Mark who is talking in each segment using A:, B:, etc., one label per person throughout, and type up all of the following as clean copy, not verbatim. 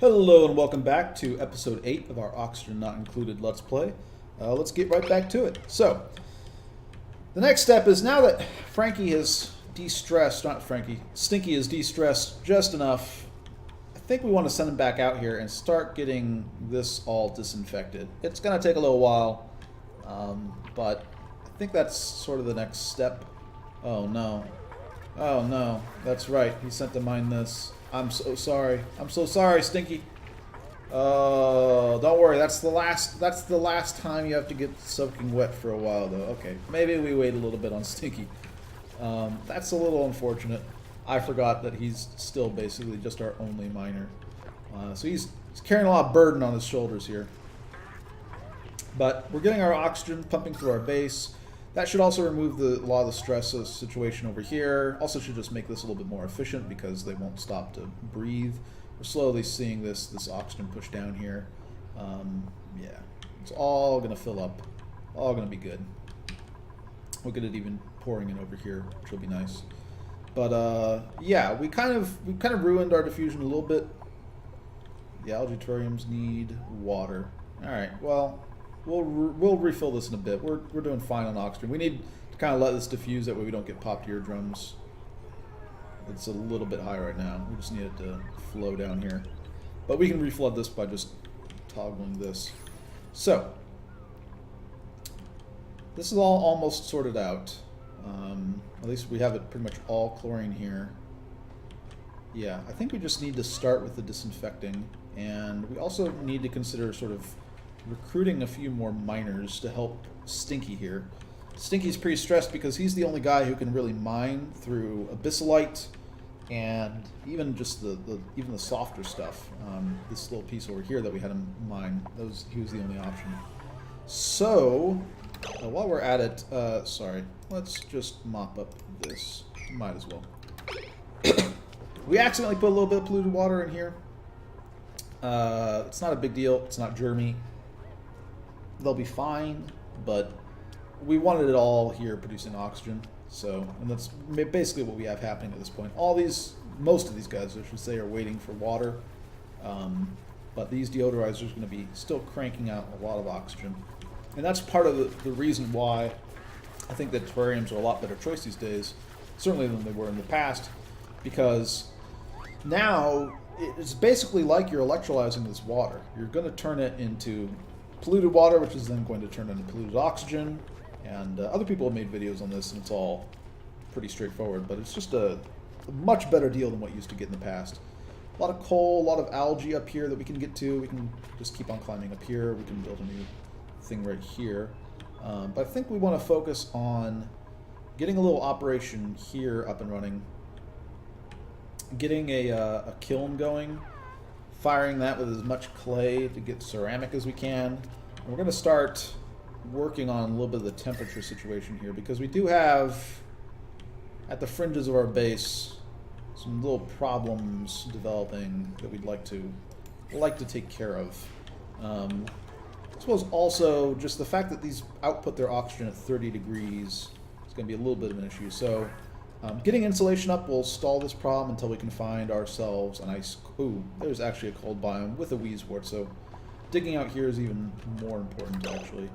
A: Hello and welcome back to episode 8 of our Oxygen Not Included Let's Play. Let's get right back to it. So, the next step is now that Frankie has de-stressed, not Frankie, Stinky has de-stressed just enough, I think we want to send him back out here and start getting this all disinfected. It's going to take a little while, but I think that's sort of the next step. Oh no. Oh no, that's right, he sent to mine this. I'm so sorry. I'm so sorry, Stinky. Oh, don't worry. That's the last time you have to get soaking wet for a while, though. Okay, maybe we wait a little bit on Stinky. That's a little unfortunate. I forgot that he's still basically just our only miner. So he's carrying a lot of burden on his shoulders here. But we're getting our oxygen pumping through our base. That should also remove a lot of the stress situation over here. Also should just make this a little bit more efficient because they won't stop to breathe. We're slowly seeing this oxygen push down here. Yeah, it's all going to fill up. All going to be good. Look at it even pouring in over here, which will be nice. But yeah, we kind of ruined our diffusion a little bit. The algae terrariums need water. All right, well. We'll refill this in a bit. We're doing fine on oxygen. We need to kind of let this diffuse, that way we don't get popped eardrums. It's a little bit high right now. We just need it to flow down here. But we can reflood this by just toggling this. So, this is all almost sorted out. At least we have it pretty much all chlorine here. Yeah, I think we just need to start with the disinfecting. And we also need to consider sort of recruiting a few more miners to help Stinky here. Stinky's pretty stressed because he's the only guy who can really mine through abyssalite and even just even the softer stuff. This little piece over here that we had him mine, he was the only option. So while we're at it, sorry, let's just mop up this. Might as well. We accidentally put a little bit of polluted water in here. It's not a big deal. It's not germy. They'll be fine, but we wanted it all here producing oxygen. So, and that's basically what we have happening at this point. Most of these guys, I should say, are waiting for water. But these deodorizers are going to be still cranking out a lot of oxygen. And that's part of the reason why I think that terrariums are a lot better choice these days, certainly than they were in the past, because now it's basically like you're electrolyzing this water. You're going to turn it into polluted water, which is then going to turn into polluted oxygen. And other people have made videos on this, and it's all pretty straightforward. But it's just a much better deal than what you used to get in the past. A lot of coal, a lot of algae up here that we can get to. We can just keep on climbing up here. We can build a new thing right here. But I think we want to focus on getting a little operation here up and running. Getting a kiln going. Firing that with as much clay to get ceramic as we can. And we're going to start working on a little bit of the temperature situation here, because we do have, at the fringes of our base, some little problems developing that we'd like to take care of. I suppose also just the fact that these output their oxygen at 30 degrees is going to be a little bit of an issue. So getting insulation up will stall this problem until we can find ourselves an ice. Ooh, there's actually a cold biome with a wheezewort, so digging out here is even more important, actually.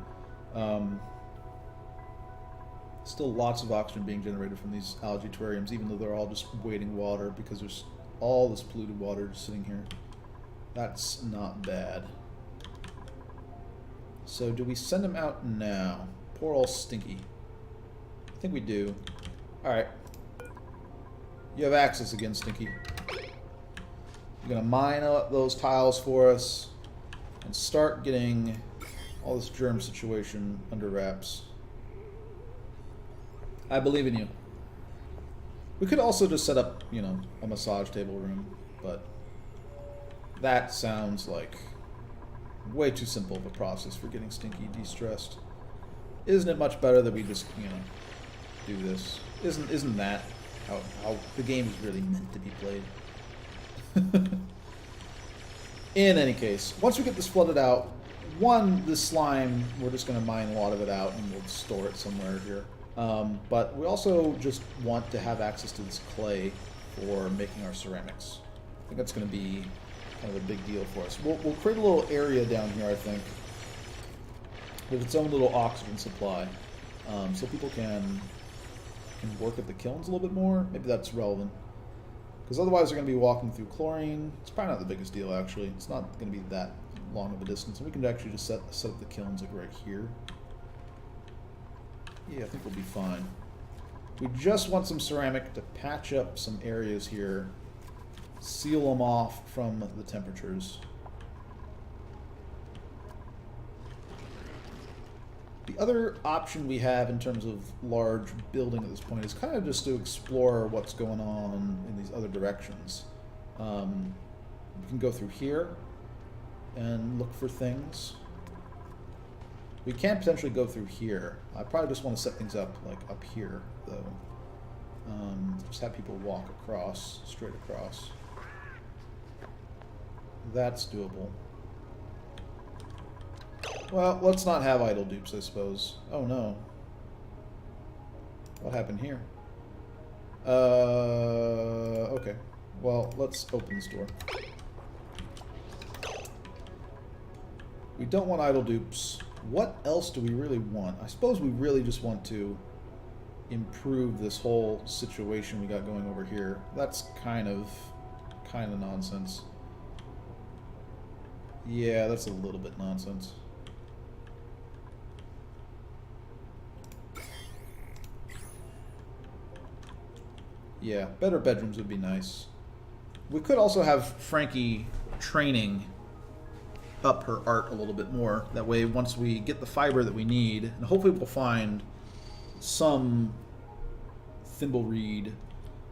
A: Still lots of oxygen being generated from these algae terrariums, even though they're all just waiting water, because there's all this polluted water just sitting here. That's not bad. So do we send them out now? Poor old Stinky. I think we do. Alright. You have access again, Stinky. You're going to mine up those tiles for us and start getting all this germ situation under wraps. I believe in you. We could also just set up, you know, a massage table room, but that sounds like way too simple of a process for getting Stinky de-stressed. Isn't it much better that we just, you know, do this? Isn't that how the game is really meant to be played? In any case, once we get this flooded out, this slime, we're just going to mine a lot of it out and we'll store it somewhere here. But we also just want to have access to this clay for making our ceramics. I think that's going to be kind of a big deal for us. We'll create a little area down here, I think, with its own little oxygen supply, so people can work at the kilns a little bit more. Maybe that's relevant, because otherwise they're going to be walking through chlorine. It's probably not the biggest deal, actually. It's not going to be that long of a distance, and we can actually just set up the kilns like right here. Yeah, I think we'll be fine. We just want some ceramic to patch up some areas here, seal them off from the temperatures. The other option we have in terms of large building at this point is kind of just to explore what's going on in these other directions. We can go through here and look for things. We can potentially go through here. I probably just want to set things up like up here, though. Just have people walk across, straight across. That's doable. Well, let's not have idle dupes, I suppose. Oh no. What happened here? Okay. Well, let's open this door. We don't want idle dupes. What else do we really want? I suppose we really just want to improve this whole situation we got going over here. That's kind of nonsense. Yeah, that's a little bit nonsense. Yeah, better bedrooms would be nice. We could also have Frankie training up her art a little bit more. That way, once we get the fiber that we need, and hopefully we'll find some thimblereed,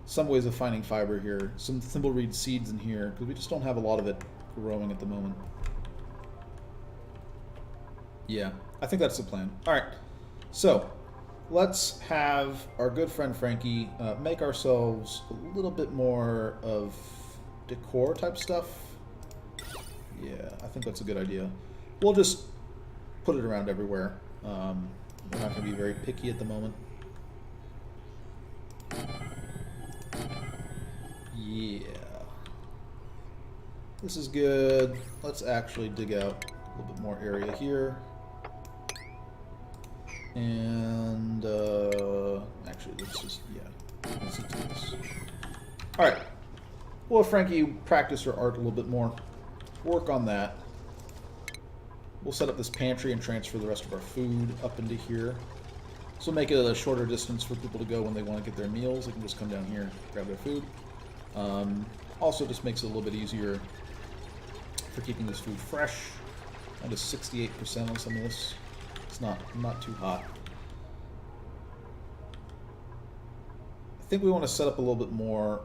A: some ways of finding fiber here, some thimblereed seeds in here, because we just don't have a lot of it growing at the moment. Yeah, I think that's the plan. All right, so let's have our good friend Frankie make ourselves a little bit more of decor type stuff. Yeah, I think that's a good idea. We'll just put it around everywhere. We're not going to be very picky at the moment. Yeah. This is good. Let's actually dig out a little bit more area here. And, actually, let's just, yeah, let's just do this. Alright. We'll have Frankie practice her art a little bit more. Work on that. We'll set up this pantry and transfer the rest of our food up into here. This will make it a shorter distance for people to go when they want to get their meals. They can just come down here, grab their food. Also just makes it a little bit easier for keeping this food fresh. Down to 68% on some of this. It's not too hot. I think we want to set up a little bit more.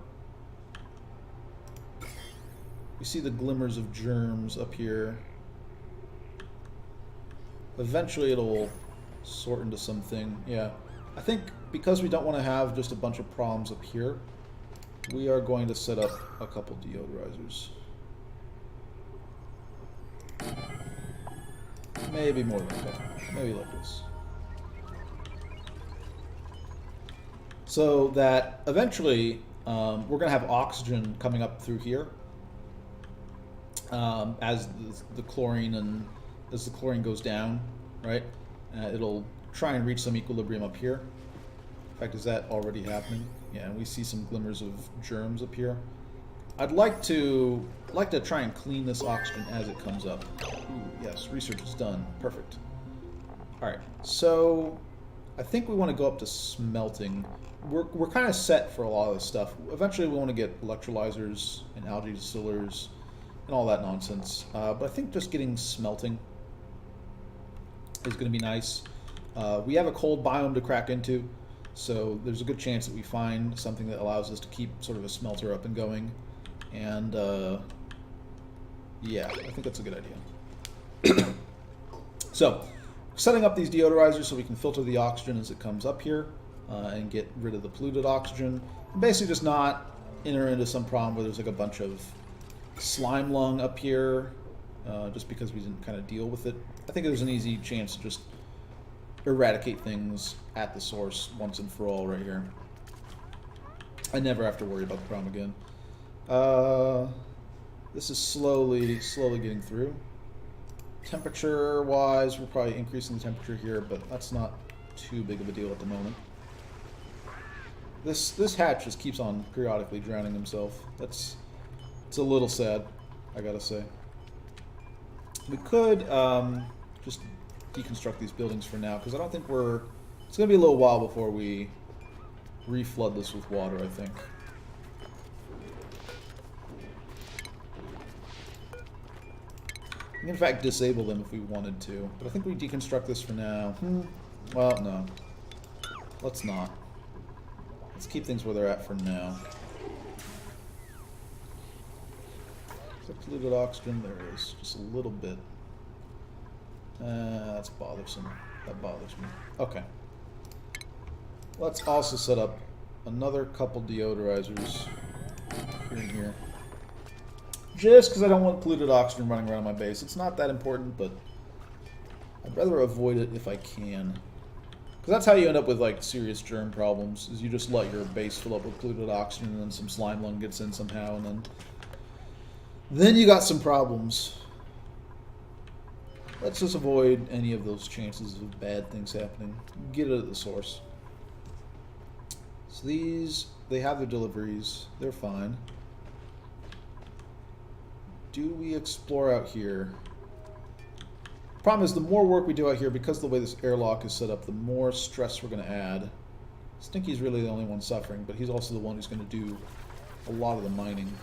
A: You see the glimmers of germs up here. Eventually it'll sort into something. Yeah. I think because we don't want to have just a bunch of problems up here, we are going to set up a couple deodorizers. Maybe more than a couple. Maybe like this. So that eventually we're going to have oxygen coming up through here. As the chlorine goes down, right? It'll try and reach some equilibrium up here. In fact, is that already happening? Yeah, and we see some glimmers of germs up here. I'd like to try and clean this oxygen as it comes up. Ooh, yes, research is done. Perfect. All right, so I think we want to go up to smelting. We're kind of set for a lot of this stuff. Eventually, we want to get electrolyzers and algae distillers and all that nonsense. But I think just getting smelting is going to be nice. We have a cold biome to crack into, so there's a good chance that we find something that allows us to keep sort of a smelter up and going. And yeah, I think that's a good idea. So, setting up these deodorizers so we can filter the oxygen as it comes up here and get rid of the polluted oxygen. And basically just not enter into some problem where there's like a bunch of slime lung up here just because we didn't kind of deal with it. I think there's an easy chance to just eradicate things at the source once and for all right here. I never have to worry about the problem again. This is slowly getting through. Temperature-wise, we're probably increasing the temperature here, but that's not too big of a deal at the moment. This hatch just keeps on periodically drowning himself. It's a little sad, I gotta say. We could just deconstruct these buildings for now, because I don't think it's gonna be a little while before we reflood this with water, I think. We can in fact disable them if we wanted to, but I think we deconstruct this for now. Well, no. Let's not. Let's keep things where they're at for now. Is there polluted oxygen? There is. Just a little bit. That's bothersome. That bothers me. Okay. Let's also set up another couple deodorizers here and here. Just because I don't want polluted oxygen running around my base. It's not that important, but I'd rather avoid it if I can. Because that's how you end up with like serious germ problems, is you just let your base fill up with polluted oxygen and then some slime lung gets in somehow, and then you got some problems. Let's just avoid any of those chances of bad things happening. Get it at the source. So these, they have their deliveries. They're fine. Do we explore out here? Problem is, the more work we do out here, because of the way this airlock is set up, the more stress we're going to add. Stinky's really the only one suffering, but he's also the one who's going to do a lot of the mining.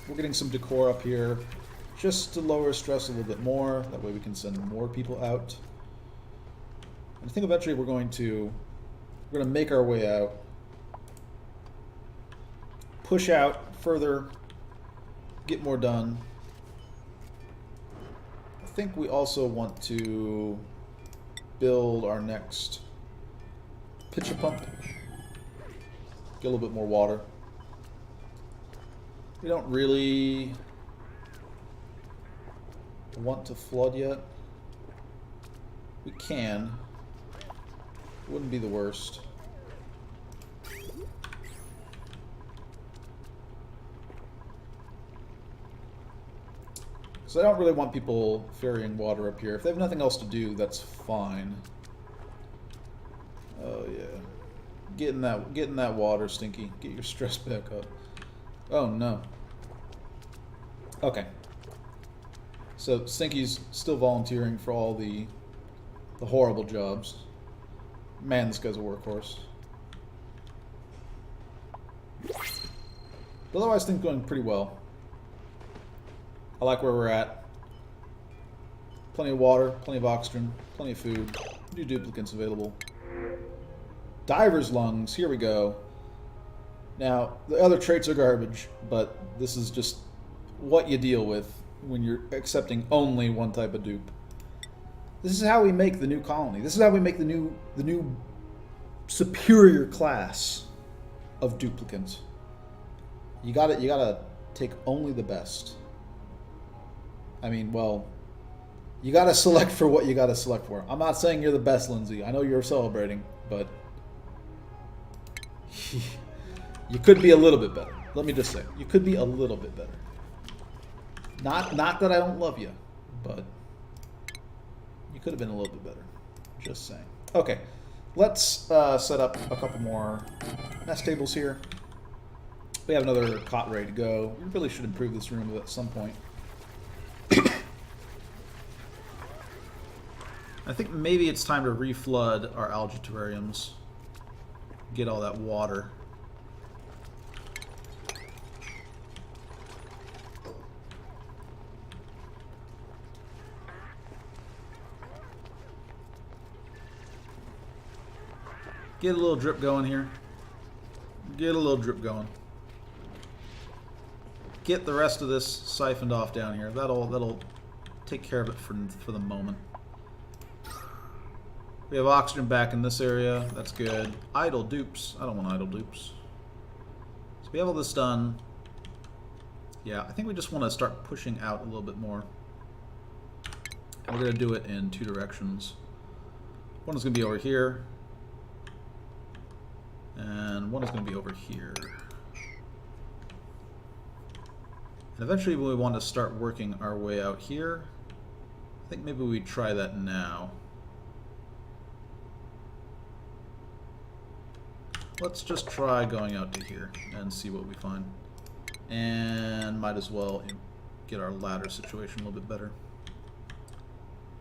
A: We're getting some decor up here, just to lower stress a little bit more. That way we can send more people out. And I think eventually we're going to make our way out, push out further, get more done. I think we also want to build our next pitcher pump. Get a little bit more water. We don't really want to flood yet. We can. Wouldn't be the worst. So I don't really want people ferrying water up here. If they have nothing else to do, that's fine. Oh yeah. Get in that water, Stinky. Get your stress back up. Oh no. Okay. So Stinky's still volunteering for all the horrible jobs. Man, this guy's a workhorse. But otherwise, things going pretty well. I like where we're at. Plenty of water, plenty of oxygen, plenty of food. New duplicants available. Diver's lungs, here we go. Now, the other traits are garbage, but this is just what you deal with when you're accepting only one type of dupe. This is how we make the new colony. This is how we make the new superior class of duplicants. You gotta take only the best. I mean, well, you gotta select for what you gotta select for. I'm not saying you're the best, Lindsay. I know you're celebrating, but you could be a little bit better. Let me just say, you could be a little bit better. Not that I don't love you, but you could have been a little bit better. Just saying. Okay, let's set up a couple more nest tables here. We have another cot ready to go. We really should improve this room at some point. I think maybe it's time to reflood our algae terrariums. Get all that water. Get a little drip going here. Get a little drip going. Get the rest of this siphoned off down here. That'll take care of it for the moment. We have oxygen back in this area. That's good. Idle dupes. I don't want idle dupes. So we have all this done. Yeah, I think we just want to start pushing out a little bit more. And we're going to do it in two directions. One is going to be over here. And one is going to be over here. And eventually we want to start working our way out here. I think maybe we try that now. Let's just try going out to here and see what we find. And might as well get our ladder situation a little bit better.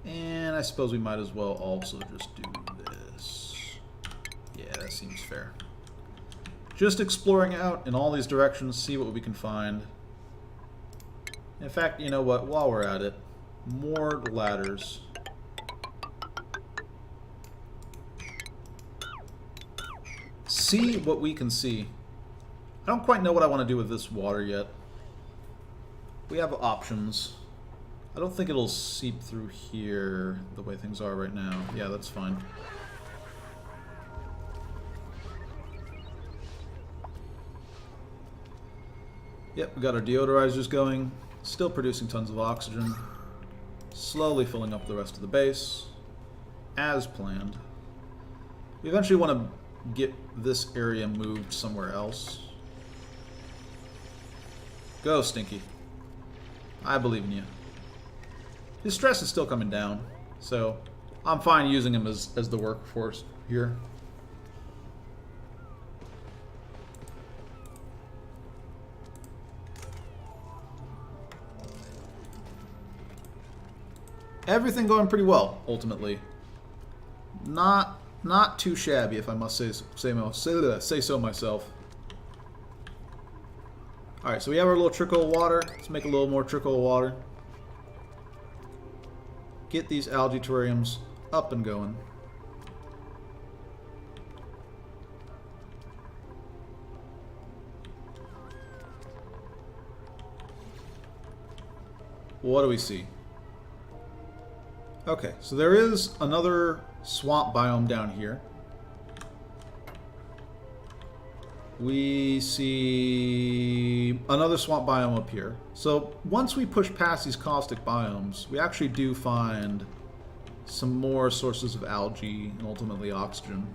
A: And I suppose we might as well also just do this. Yeah, that seems fair. Just exploring out in all these directions, see what we can find. In fact, you know what? While we're at it, more ladders. See what we can see. I don't quite know what I want to do with this water yet. We have options. I don't think it'll seep through here the way things are right now. Yeah, that's fine. Yep, we got our deodorizers going. Still producing tons of oxygen. Slowly filling up the rest of the base. As planned. We eventually want to get this area moved somewhere else. Go, Stinky. I believe in you. His stress is still coming down, so I'm fine using him as the workforce here. Everything going pretty well, ultimately. Not too shabby, if I must say so myself. Alright, so we have our little trickle of water. Let's make a little more trickle of water. Get these algae terrariums up and going. What do we see? Okay, so there is another swamp biome down here. We see another swamp biome up here. So once we push past these caustic biomes, we actually do find some more sources of algae and ultimately oxygen.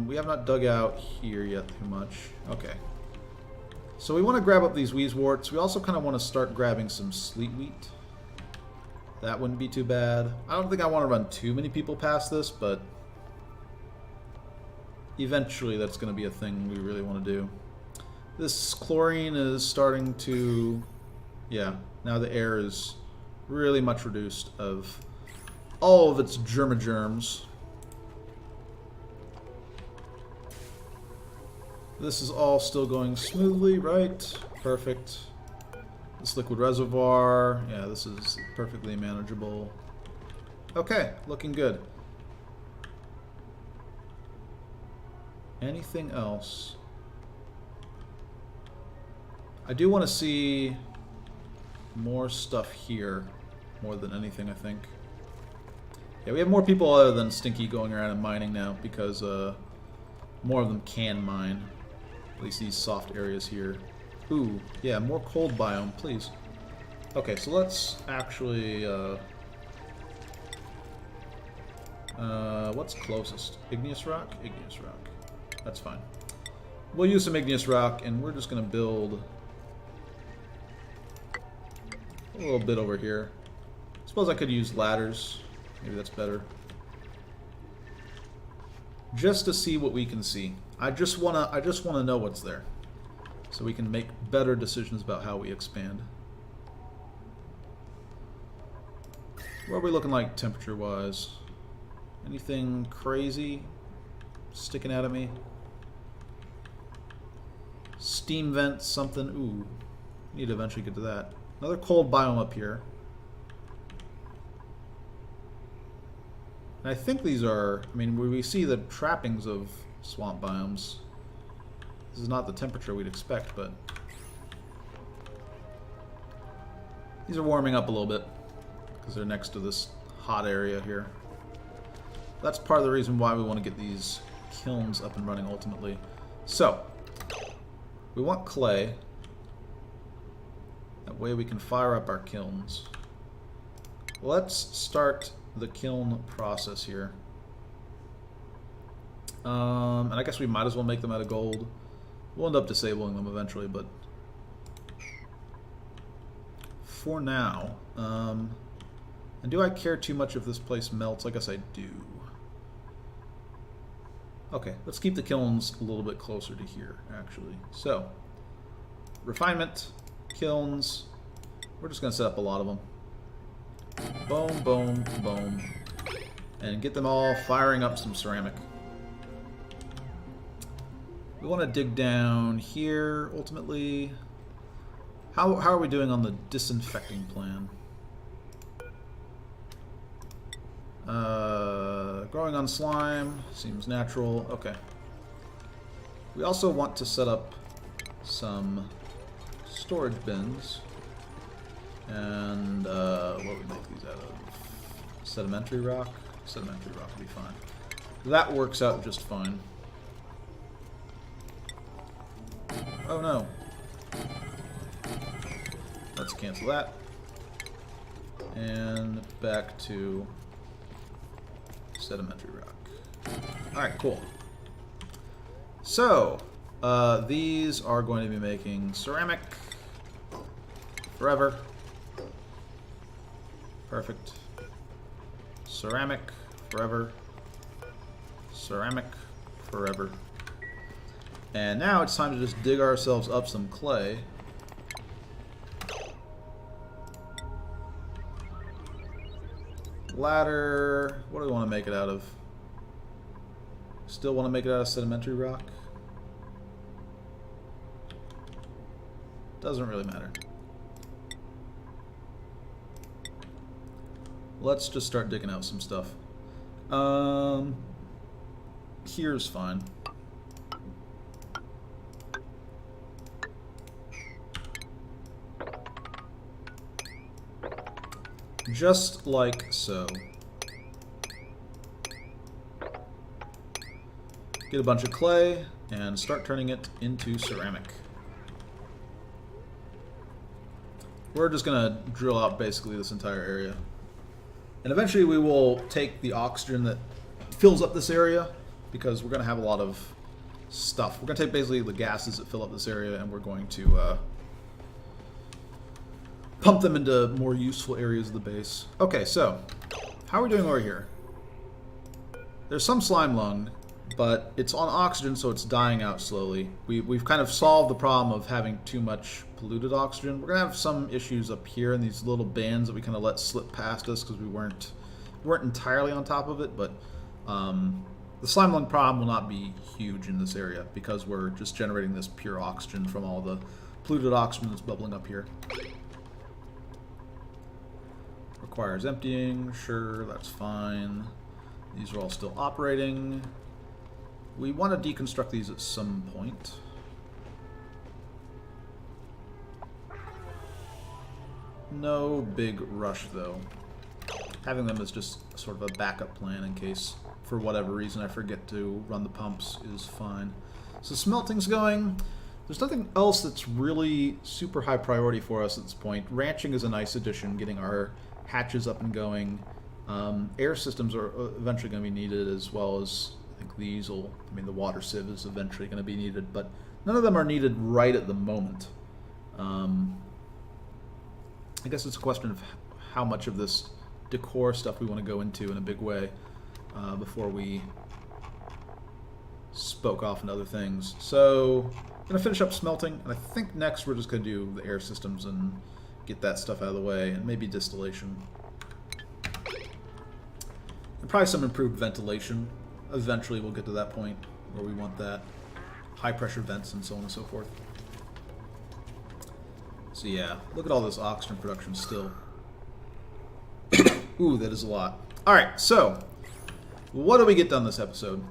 A: We have not dug out here yet too much. Okay. So we want to grab up these wheezeworts. We also kind of want to start grabbing some sleet wheat. That wouldn't be too bad. I don't think I want to run too many people past this, but eventually that's going to be a thing we really want to do. This chlorine is starting to... yeah, now the air is really much reduced of all of its germs. This is all still going smoothly, right? Perfect. This liquid reservoir, yeah, this is perfectly manageable. Okay, looking good. Anything else? I do want to see more stuff here, more than anything, I think. Yeah, we have more people other than Stinky going around and mining now, because more of them can mine. At least these soft areas here. Ooh, yeah, more cold biome, please. Okay, so let's actually, what's closest? Igneous rock? Igneous rock. That's fine. We'll use some igneous rock, and we're just going to build a little bit over here. Suppose I could use ladders. Maybe that's better. Just to see what we can see. I just wanna know what's there, so we can make better decisions about how we expand. What are we looking like temperature-wise? Anything crazy sticking out at me? Steam vents, something. Ooh, need to eventually get to that. Another cold biome up here. And I think these are, I mean, we see the trappings of swamp biomes. This is not the temperature we'd expect, but these are warming up a little bit because they're next to this hot area here. That's part of the reason why we want to get these kilns up and running ultimately. So, we want clay. That way we can fire up our kilns. Let's start the kiln process here. And I guess we might as well make them out of gold. We'll end up disabling them eventually, but for now. And do I care too much if this place melts? I guess I do. Okay, let's keep the kilns a little bit closer to here, actually. So, refinement, kilns. We're just going to set up a lot of them. Boom, boom, boom. And get them all firing up some ceramic. We want to dig down here, ultimately. How are we doing on the disinfecting plan? Growing on slime seems natural. Okay. We also want to set up some storage bins. And what would we make these out of? Sedimentary rock? Sedimentary rock would be fine. That works out just fine. Oh no. Let's cancel that. And back to sedimentary rock. Alright, cool. So, these are going to be making ceramic forever. Perfect. Ceramic forever. Ceramic forever. And now it's time to just dig ourselves up some clay. Ladder. What do we want to make it out of? Still want to make it out of sedimentary rock? Doesn't really matter. Let's just start digging out some stuff. Here's fine. Just like so. Get a bunch of clay and start turning it into ceramic. We're just gonna drill out basically this entire area. And eventually we will take the oxygen that fills up this area, because we're gonna have a lot of stuff. We're gonna take basically the gases that fill up this area, and we're going to pump them into more useful areas of the base. Okay, so how are we doing over here? There's some slime lung, but it's on oxygen, so it's dying out slowly. We've kind of solved the problem of having too much polluted oxygen. We're gonna have some issues up here in these little bands that we kind of let slip past us because we weren't entirely on top of it. But the slime lung problem will not be huge in this area because we're just generating this pure oxygen from all the polluted oxygen that's bubbling up here. Requires emptying, sure, that's fine. These are all still operating. We want to deconstruct these at some point. No big rush though. Having them as just sort of a backup plan in case, for whatever reason, I forget to run the pumps is fine. So smelting's going. There's nothing else that's really super high priority for us at this point. Ranching is a nice addition, getting our hatches up and going. Air systems are eventually going to be needed, as well as I think these will, I mean the water sieve is eventually going to be needed, but none of them are needed right at the moment. I guess it's a question of how much of this decor stuff we want to go into in a big way before we spoke off into other things. So I'm going to finish up smelting, and I think next we're just going to do the air systems and get that stuff out of the way, and maybe distillation. And probably some improved ventilation. Eventually we'll get to that point where we want that. High pressure vents and so on and so forth. So yeah, look at all this oxygen production still. Ooh, that is a lot. Alright, so what do we get done this episode?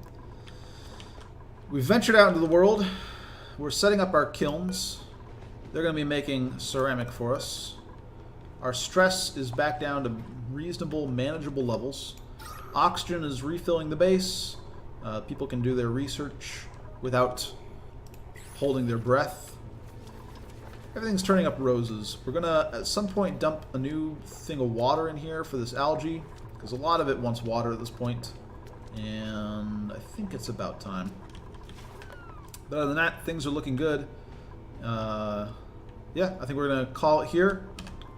A: We've ventured out into the world. We're setting up our kilns. They're going to be making ceramic for us. Our stress is back down to reasonable, manageable levels. Oxygen is refilling the base. People can do their research without holding their breath. Everything's turning up roses. We're going to, at some point, dump a new thing of water in here for this algae, because a lot of it wants water at this point, and I think it's about time. But other than that, things are looking good. Yeah, I think we're going to call it here.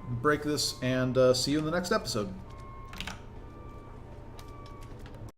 A: break this, and see you in the next episode.